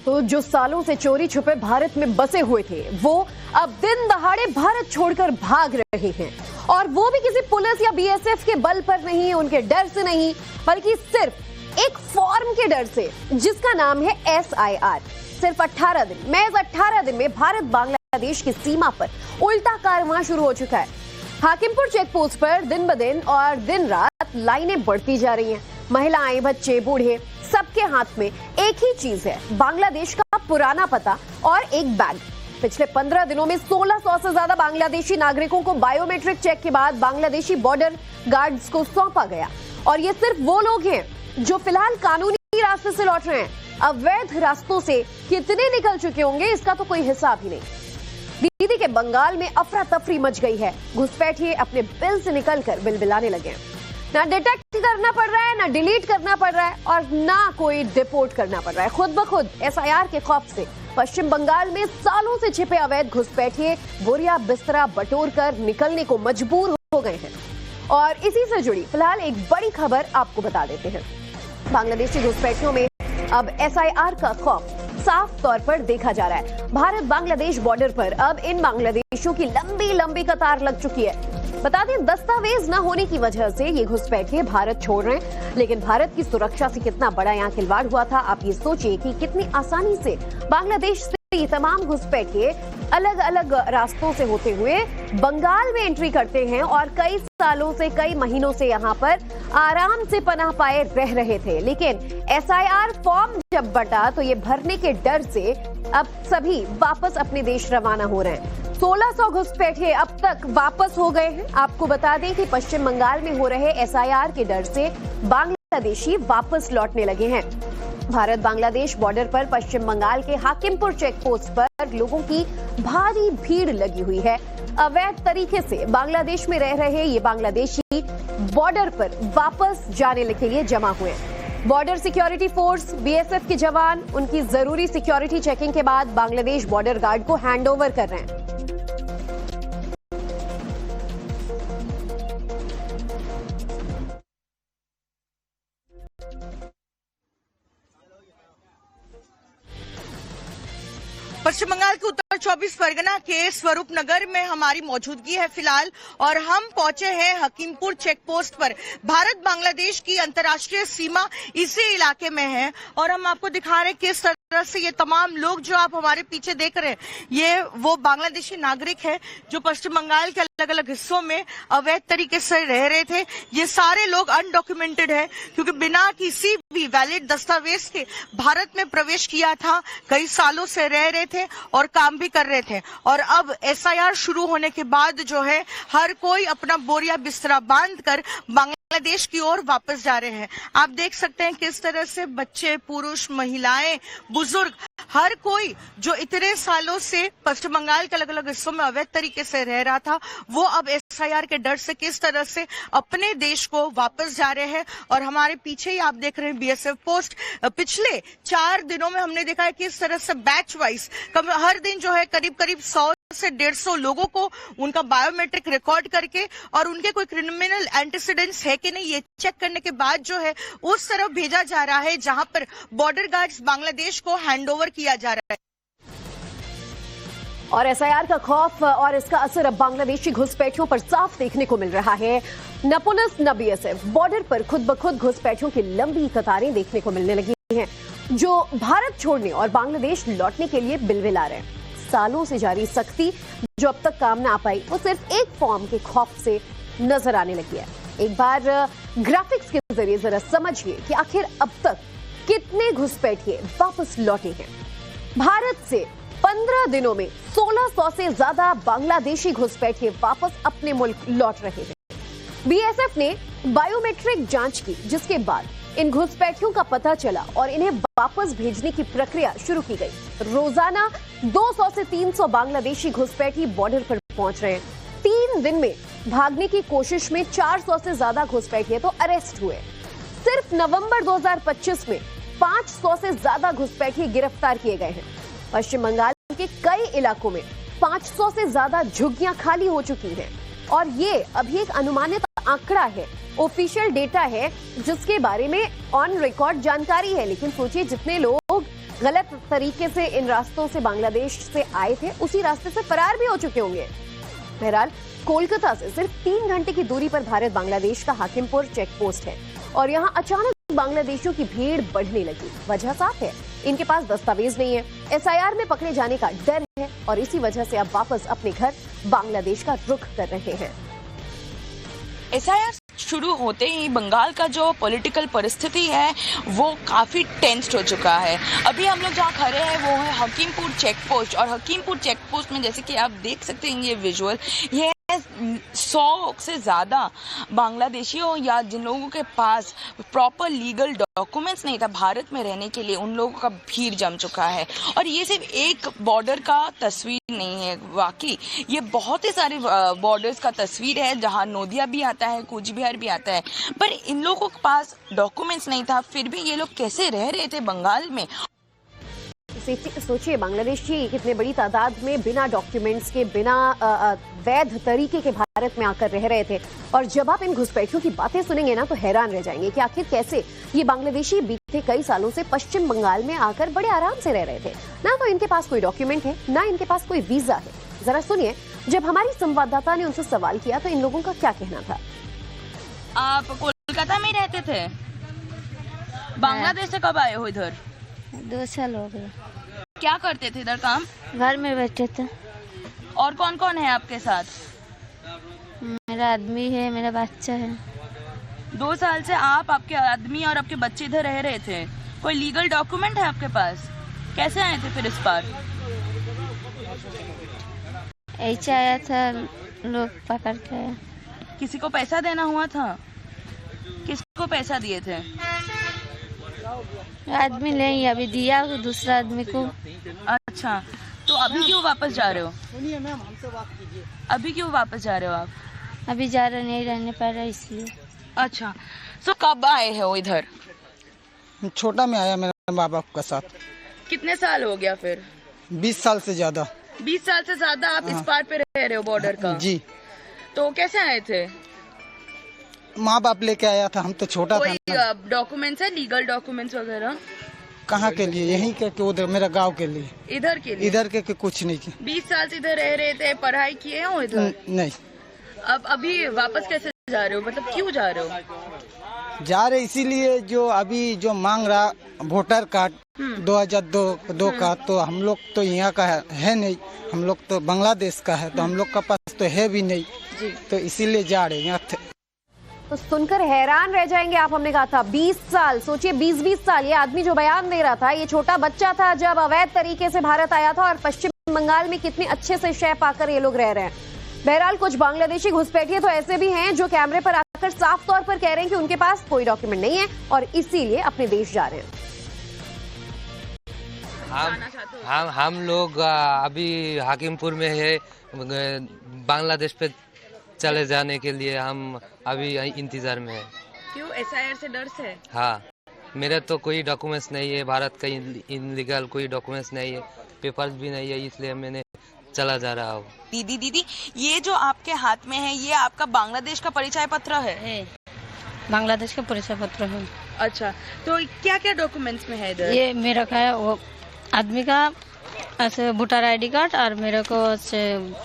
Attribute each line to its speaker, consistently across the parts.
Speaker 1: तो जो सालों से चोरी छुपे भारत में बसे हुए थे वो अब दिन दहाड़े भारत छोड़कर भाग रहे हैं, और वो भी किसी पुलिस या बीएसएफ के बल पर नहीं, उनके डर से नहीं, बल्कि सिर्फ एक फॉर्म के डर से जिसका नाम है SIR। सिर्फ 18 दिन, महज 18 दिन में भारत बांग्लादेश की सीमा पर उल्टा कारवां शुरू हो चुका है। हाकिमपुर चेक पोस्ट पर दिन ब दिन और दिन रात लाइनें बढ़ती जा रही हैं। महिलाएं, बच्चे, बूढ़े, सबके हाथ में एक ही चीज है, बांग्लादेश का पुराना पता और एक बैग। पिछले 15 दिनों में 1600 से ज्यादा बांग्लादेशी नागरिकों को बायोमेट्रिक चेक के बाद बांग्लादेशी बॉर्डर गार्ड्स को सौंपा गया। और ये सिर्फ वो लोग हैं जो फिलहाल कानूनी रास्ते से लौट रहे हैं। अवैध रास्तों से कितने निकल चुके होंगे इसका तो कोई हिसाब ही नहीं। दीदी के बंगाल में अफरा तफरी मच गई है। घुसपैठिए अपने बिल से निकलकर बिलबिलाने लगे। ना डिटेक्ट करना पड़ रहा है, ना डिलीट करना पड़ रहा है, और ना कोई डिपोर्ट करना पड़ रहा है। खुद ब खुद SIR के खौफ से पश्चिम बंगाल में सालों से छिपे अवैध घुसपैठिए बोरिया बिस्तरा बटोर कर निकलने को मजबूर हो गए हैं। और इसी से जुड़ी फिलहाल एक बड़ी खबर आपको बता देते हैं। बांग्लादेशी घुसपैठियों में अब SIR का खौफ साफ तौर पर देखा जा रहा है। भारत बांग्लादेश बॉर्डर पर अब इन बांग्लादेशियों की लंबी लंबी कतार लग चुकी है। बता दें, दस्तावेज न होने की वजह से ये घुसपैठिए भारत छोड़ रहे हैं, लेकिन भारत की सुरक्षा से कितना बड़ा यहाँ खिलवाड़ हुआ था। आप ये सोचिए कि कितनी आसानी से बांग्लादेश से ये तमाम घुसपैठिए अलग अलग रास्तों से होते हुए बंगाल में एंट्री करते हैं और कई सालों से, कई महीनों से यहाँ पर आराम से पनाह पाए रह रहे थे। लेकिन SIR फॉर्म जब बटा तो ये भरने के डर से अब सभी वापस अपने देश रवाना हो रहे हैं। 1600 घुसपैठिए अब तक वापस हो गए हैं। आपको बता दें कि पश्चिम बंगाल में हो रहे SIR के डर से बांग्लादेशी वापस लौटने लगे हैं। भारत बांग्लादेश बॉर्डर पर पश्चिम बंगाल के हाकिमपुर चेक पोस्ट पर लोगों की भारी भीड़ लगी हुई है। अवैध तरीके से बांग्लादेश में रह रहे ये बांग्लादेशी बॉर्डर पर वापस जाने के लिए जमा हुए हैं। बॉर्डर सिक्योरिटी फोर्स, BSF के जवान उनकी जरूरी सिक्योरिटी चेकिंग के बाद बांग्लादेश बॉर्डर गार्ड को हैंडओवर कर रहे हैं।
Speaker 2: पश्चिम बंगाल के उत्तर 24 परगना के स्वरूप नगर में हमारी मौजूदगी है फिलहाल, और हम पहुंचे हैं हकीमपुर चेक पोस्ट पर। भारत बांग्लादेश की अंतर्राष्ट्रीय सीमा इसी इलाके में है, और हम आपको दिखा रहे हैं किस तरह से ये तमाम लोग जो आप हमारे पीछे देख रहे हैं, ये वो बांग्लादेशी नागरिक है जो पश्चिम बंगाल के अलग अलग हिस्सों में अवैध तरीके से रह रहे थे। ये सारे लोग अनडॉक्यूमेंटेड है, क्योंकि बिना किसी भी वैलिड दस्तावेज के भारत में प्रवेश किया था, कई सालों से रह रहे थे और काम भी कर रहे थे। और अब SIR शुरू होने के बाद जो है हर कोई अपना बोरिया बिस्तरा बांध कर बांग्लादेश की ओर वापस जा रहे हैं। आप देख सकते हैं किस तरह से बच्चे, पुरुष, महिलाएं, बुजुर्ग, हर कोई जो इतने सालों से पश्चिम बंगाल के अलग अलग हिस्सों में अवैध तरीके से रह रहा था, वो अब SIR के डर से किस तरह से अपने देश को वापस जा रहे हैं। और हमारे पीछे ही आप देख रहे हैं BSF पोस्ट। पिछले 4 दिनों में हमने देखा है कि इस तरह से बैच वाइज हर दिन जो है करीब 100 से 150 लोगों को उनका बायोमेट्रिक रिकॉर्ड करके और उनके कोई क्रिमिनल एंटीसीडेंट्स है कि नहीं ये चेक करने के बाद जो है उस तरफ भेजा जा रहा है जहां पर बॉर्डर गार्ड्स बांग्लादेश को हैंडओवर किया जा रहा है।
Speaker 1: और SIR का खौफ और इसका असर अब बांग्लादेशी घुसपैठियों पर साफ देखने को मिल रहा है। न पुलिस न BSF, बॉर्डर पर खुद ब खुद घुसपैठियों की लंबी कतारें देखने को मिलने लगी हैं, जो भारत छोड़ने और बांग्लादेश लौटने के लिए बिलबिला रहे हैं। सालों से जारी सख्ती जो अब तक काम ना आ पाई, वो सिर्फ एक फॉर्म के खौफ से नजर आने लगी है। एक बार ग्राफिक्स के जरिए जरा समझिए कि आखिर अब तक कितने घुसपैठिए वापस लौटे हैं। भारत से 15 दिनों में 1600 से ज्यादा बांग्लादेशी घुसपैठिए वापस अपने मुल्क लौट रहे हैं। BSF ने बायोमेट्रिक जांच की, जिसके बाद इन घुसपैठियों का पता चला और इन्हें वापस भेजने की प्रक्रिया शुरू की गई। रोजाना 200 से 300 बांग्लादेशी घुसपैठी बॉर्डर पर पहुंच रहे हैं। 3 दिन में भागने की कोशिश में 400 से ज्यादा घुसपैठिए तो अरेस्ट हुए। सिर्फ नवंबर 2025 में 500 से ज्यादा घुसपैठी गिरफ्तार किए गए हैं। पश्चिम बंगाल के कई इलाकों में 500 से ज्यादा झुग्गियां खाली हो चुकी हैं, और ये अभी एक अनुमानित आंकड़ा है, ऑफिशियल डेटा है जिसके बारे में ऑन रिकॉर्ड जानकारी है। लेकिन सोचिए, जितने लोग गलत तरीके से इन रास्तों से बांग्लादेश से आए थे, उसी रास्ते से फरार भी हो चुके होंगे। बहरहाल कोलकाता से सिर्फ 3 घंटे की दूरी पर भारत बांग्लादेश का हाकिमपुर चेक पोस्ट है और यहाँ अचानक बांग्लादेशियों की भीड़ बढ़ने लगी। वजह साफ है, इनके पास दस्तावेज नहीं है, SIR में पकड़े जाने का डर है और इसी वजह से अब वापस अपने घर बांग्लादेश का रुख कर रहे हैं।
Speaker 3: SIR शुरू होते ही बंगाल का जो पॉलिटिकल परिस्थिति है वो काफ़ी टेंस्ड हो चुका है। अभी हम लोग जहाँ खड़े हैं वो है हकीमपुर चेक पोस्ट, और हकीमपुर चेक पोस्ट में जैसे कि आप देख सकते हैं ये विजुअल, ये 100 से ज़्यादा बांग्लादेशियों या जिन लोगों के पास प्रॉपर लीगल डॉक्यूमेंट्स नहीं था भारत में रहने के लिए, उन लोगों का भीड़ जम चुका है। और ये सिर्फ एक बॉर्डर का तस्वीर नहीं है, वाकई ये बहुत ही सारे बॉर्डर्स का तस्वीर है जहां नोदिया भी आता है, कूच बिहार भी आता है। पर इन लोगों के पास डॉक्यूमेंट्स नहीं था, फिर भी ये लोग कैसे रह रहे थे बंगाल में।
Speaker 1: सोचिए बांग्लादेशी कितने बड़ी तादाद में बिना डॉक्यूमेंट्स के, बिना वैध तरीके के भारत में आकर रह रहे थे। और जब आप इन घुसपैठियों की बातें सुनेंगे ना तो हैरान रह जाएंगे कि आखिर कैसे ये बांग्लादेशी बीते कई सालों से पश्चिम बंगाल में आकर बड़े आराम से रह रहे थे। ना तो इनके पास कोई डॉक्यूमेंट है, ना इनके पास कोई वीजा है। जरा सुनिए, जब हमारी संवाददाता ने उनसे सवाल किया तो इन लोगों का क्या कहना था।
Speaker 3: आप कोलकाता में रहते थे? बांग्लादेश से कब आए हो इधर?
Speaker 4: 2 साल हो गए।
Speaker 3: क्या करते थे इधर काम?
Speaker 4: घर में बैठे थे।
Speaker 3: और कौन कौन है आपके साथ?
Speaker 4: मेरा आदमी है, मेरा बच्चा है।
Speaker 3: 2 साल से आप, आपके आदमी और आपके बच्चे इधर रह रहे थे। कोई लीगल डॉक्यूमेंट है आपके पास? कैसे आए थे फिर इस बार?
Speaker 4: ऐसे आया था, लोग पकड़ के आया।
Speaker 3: किसी को पैसा देना हुआ था? किसको पैसा दिए थे?
Speaker 4: आदमी नहीं, अभी दिया दूसरा आदमी को।
Speaker 3: अच्छा, तो अभी क्यों वापस जा रहे हो? अभी क्यों वापस जा रहे हो आप?
Speaker 4: अभी जा रहे नहीं, रहने पा रहा इसलिए।
Speaker 3: अच्छा, तो कब आए हो इधर?
Speaker 5: छोटा में आया मेरे माँ बाप के साथ।
Speaker 3: कितने साल हो गया फिर?
Speaker 5: 20 साल से ज्यादा।
Speaker 3: 20 साल से ज्यादा आप इस पार पे रह रहे हो बॉर्डर का?
Speaker 5: जी।
Speaker 3: तो कैसे आए थे?
Speaker 5: माँ बाप लेके आया था, हम तो छोटा था।
Speaker 3: कोई डॉक्यूमेंट्स है, लीगल डॉक्यूमेंट्स वगैरह?
Speaker 5: कहाँ के लिए? यहीं के उधर मेरा गांव के लिए।
Speaker 3: इधर के लिए?
Speaker 5: इधर के कुछ नहीं की।
Speaker 3: 20 साल से इधर रह रहे थे, पढ़ाई किए हो इधर?
Speaker 5: नहीं।
Speaker 3: अब अभी वापस कैसे जा रहे हो, मतलब क्यों जा रहे हो?
Speaker 5: जा रहे इसीलिए जो अभी जो मांग रहा वोटर कार्ड 2002 का, तो हम लोग तो यहाँ का है नहीं, हम लोग तो बांग्लादेश का है, तो हम लोग का पास तो है भी नहीं जी। तो इसीलिए जा रहे यहाँ।
Speaker 1: तो सुनकर हैरान रह जाएंगे आप, हमने कहा था 20 साल, सोचिए 20-20 साल। ये आदमी जो बयान दे रहा था, ये छोटा बच्चा था जब अवैध तरीके से भारत आया था, और पश्चिम बंगाल में कितने अच्छे से शह पाकर ये लोग रह रहे हैं। बहरहाल कुछ बांग्लादेशी घुसपैठिए तो ऐसे भी हैं जो कैमरे पर आकर साफ तौर पर कह रहे हैं कि उनके पास कोई डॉक्यूमेंट नहीं है और इसीलिए अपने देश जा रहे हैं।
Speaker 6: हम लोग अभी हाकिमपुर में है, बांग्लादेश पे चले जाने के लिए हम अभी इंतजार में है।
Speaker 3: क्यों? SIR से डर से?
Speaker 6: हाँ, मेरे तो कोई डॉक्यूमेंट्स नहीं है, भारत का इनलीगल कोई डॉक्यूमेंट्स नहीं है, पेपर्स भी नहीं है, इसलिए मैंने चला जा रहा हूँ।
Speaker 3: दीदी, ये जो आपके हाथ में है, ये आपका बांग्लादेश का परिचय पत्र है?
Speaker 4: बांग्लादेश का परिचय पत्र है।
Speaker 3: अच्छा, तो क्या क्या डॉक्यूमेंट्स में है इधर?
Speaker 4: ये मेरा का है, वो आदमी का ऐसे वोटर ID कार्ड और मेरे को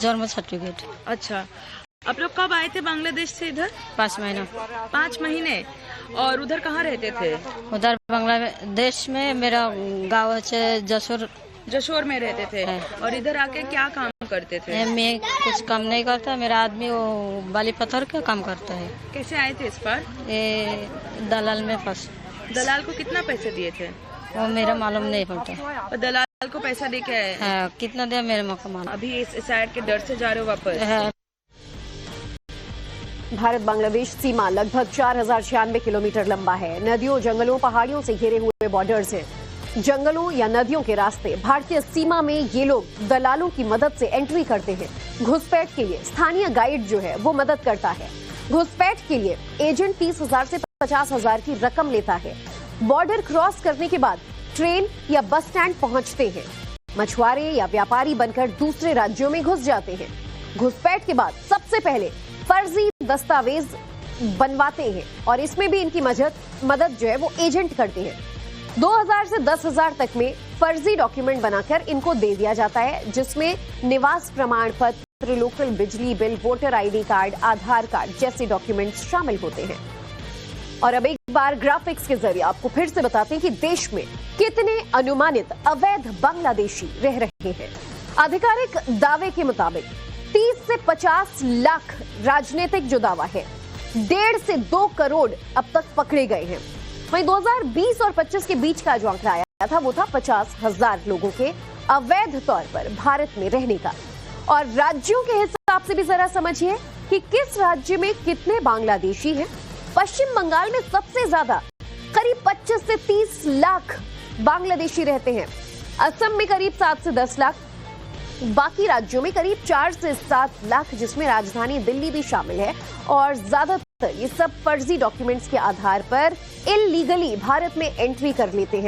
Speaker 4: जन्म सर्टिफिकेट।
Speaker 3: अच्छा, आप लोग कब आए थे बांग्लादेश से इधर?
Speaker 4: 5 महीना।
Speaker 3: 5 महीने। और उधर कहाँ रहते थे?
Speaker 4: उधर बांग्लादेश में मेरा गाँव है
Speaker 3: जशोर में रहते थे। और इधर आके क्या काम करते थे?
Speaker 4: मैं कुछ काम नहीं करता, मेरा आदमी वो बाली पत्थर का काम करता है।
Speaker 3: कैसे आए थे इस पर?
Speaker 4: ये दलाल में फंस।
Speaker 3: दलाल को कितना पैसे दिए थे?
Speaker 4: वो मेरा मालूम नहीं पड़ता।
Speaker 3: और दलाल को पैसा दे के आए?
Speaker 4: कितना दिया मेरे माँ को मालूम।
Speaker 3: अभी इस SIR के डर से जा रहे हो वापस?
Speaker 1: भारत बांग्लादेश सीमा लगभग 4096 किलोमीटर लंबा है। नदियों, जंगलों, पहाड़ियों से घिरे हुए बॉर्डर्स हैं। जंगलों या नदियों के रास्ते भारतीय सीमा में ये लोग दलालों की मदद से एंट्री करते हैं। घुसपैठ के लिए स्थानीय गाइड जो है वो मदद करता है। घुसपैठ के लिए एजेंट 30,000 से 50,000 की रकम लेता है। बॉर्डर क्रॉस करने के बाद ट्रेन या बस स्टैंड पहुंचते हैं। मछुआरे या व्यापारी बनकर दूसरे राज्यों में घुस जाते हैं। घुसपैठ के बाद सबसे पहले फर्जी दस्तावेज बनवाते हैं और इसमें भी इनकी मदद जो है वो एजेंट करते हैं। 2000 से 10,000 तक में फर्जी डॉक्यूमेंट बनाकर इनको दे दिया जाता है, जिसमें निवास प्रमाण पत्र, लोकल बिजली बिल, वोटर आईडी कार्ड, आधार कार्ड जैसे डॉक्यूमेंट्स शामिल होते हैं। और अब एक बार ग्राफिक्स के जरिए आपको फिर से बताते हैं कि देश में कितने अनुमानित अवैध बांग्लादेशी रह रहे हैं। आधिकारिक दावे के मुताबिक 30 से 50 लाख राजनीतिक जो दावा है, 1.5 से 2 करोड़ अब तक पकड़े गए हैं। वहीं 2020 और 25 के बीच का जो आंकड़ा आया था वो था 50,000 लोगों के अवैध तौर पर भारत में रहने का। और राज्यों के हिसाब से भी जरा समझिए कि किस राज्य में कितने बांग्लादेशी हैं। पश्चिम बंगाल में सबसे ज्यादा करीब 25 से 30 लाख बांग्लादेशी रहते हैं। असम में करीब 7 से 10 लाख, बाकी राज्यों में करीब 4 से 7 लाख, जिसमें राजधानी दिल्ली भी शामिल है। और ज्यादातर ये सब फर्जी डॉक्यूमेंट्स के आधार पर इलीगली भारत में एंट्री कर लेते हैं।